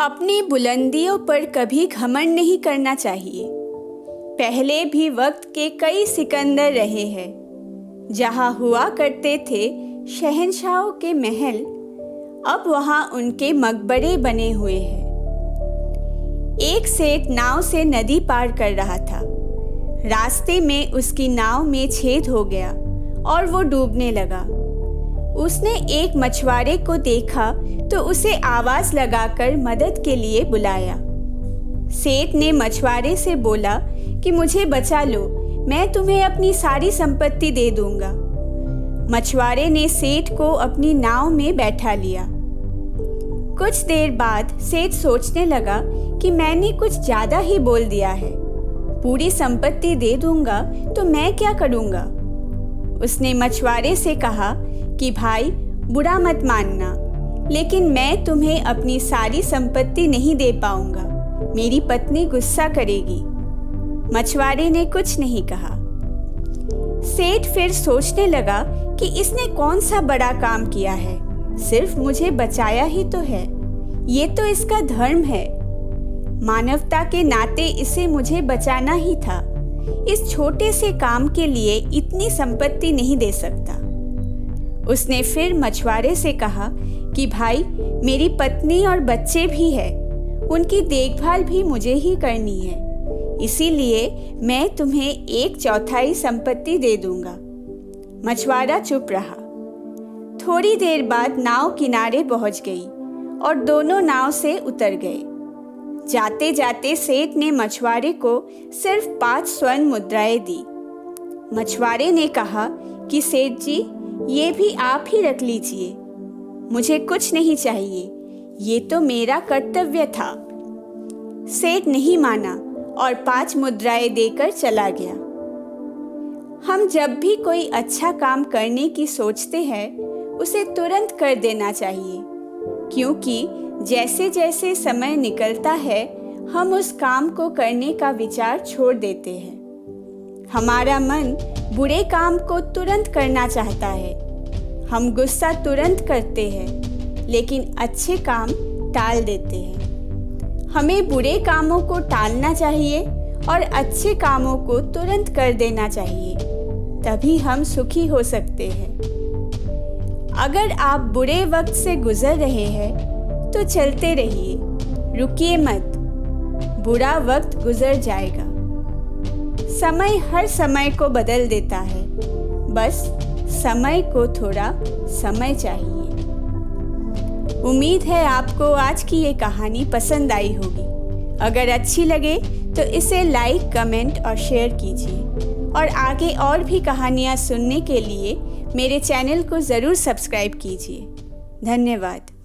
अपनी बुलंदियों पर कभी घमंड नहीं करना चाहिए। पहले भी वक्त के कई सिकंदर रहे हैं, जहाँ हुआ करते थे शहंशाहों के महल, अब वहाँ उनके मकबरे बने हुए हैं। एक सेठ नाव से नदी पार कर रहा था। रास्ते में उसकी नाव में छेद हो गया और वो डूबने लगा। उसने एक मछुआरे को देखा तो उसे आवाज लगाकर मदद के लिए बुलाया। सेठ ने मछुआरे से बोला कि मुझे बचा लो, मैं तुम्हें अपनी सारी संपत्ति दे दूंगा। मछुआरे ने सेठ को अपनी नाव में बैठा लिया। कुछ देर बाद सेठ सोचने लगा कि मैंने कुछ ज्यादा ही बोल दिया है। पूरी संपत्ति दे दूंगा तो मैं क्या करूंगा। उसने मछुआरे से कहा कि भाई, बुरा मत मानना, लेकिन मैं तुम्हें अपनी सारी संपत्ति नहीं दे पाऊंगा। मेरी पत्नी गुस्सा करेगी। मछुआरे ने कुछ नहीं कहा। सेठ फिर सोचने लगा कि इसने कौन सा बड़ा काम किया है, सिर्फ मुझे बचाया ही तो है। ये तो इसका धर्म है। मानवता के नाते इसे मुझे बचाना ही था। इस छोटे से काम के लिए इतनी संपत्ति नहीं दे सकता। उसने फिर मछुआरे से कहा कि भाई, मेरी पत्नी और बच्चे भी हैं, उनकी देखभाल भी मुझे ही करनी है, इसीलिए मैं तुम्हें 1/4 संपत्ति दे दूंगा। मछुआरा चुप रहा। थोड़ी देर बाद नाव किनारे पहुंच गई और दोनों नाव से उतर गए। जाते जाते सेठ ने मछुआरे को सिर्फ 5 स्वर्ण मुद्राएं दी। मछुआरे ने कहा कि सेठ जी, ये भी आप ही रख लीजिए, मुझे कुछ नहीं चाहिए, ये तो मेरा कर्तव्य था। सेठ नहीं माना और 5 मुद्राएं देकर चला गया। हम जब भी कोई अच्छा काम करने की सोचते हैं, उसे तुरंत कर देना चाहिए, क्योंकि जैसे जैसे समय निकलता है, हम उस काम को करने का विचार छोड़ देते हैं। हमारा मन बुरे काम को तुरंत करना चाहता है। हम गुस्सा तुरंत करते हैं, लेकिन अच्छे काम टाल देते हैं। हमें बुरे कामों को टालना चाहिए और अच्छे कामों को तुरंत कर देना चाहिए, तभी हम सुखी हो सकते हैं। अगर आप बुरे वक्त से गुजर रहे हैं तो चलते रहिए, रुकिए मत, बुरा वक्त गुजर जाएगा। समय हर समय को बदल देता है, बस समय को थोड़ा समय चाहिए। उम्मीद है आपको आज की ये कहानी पसंद आई होगी। अगर अच्छी लगे तो इसे लाइक, कमेंट और शेयर कीजिए और आगे और भी कहानियाँ सुनने के लिए मेरे चैनल को ज़रूर सब्सक्राइब कीजिए। धन्यवाद।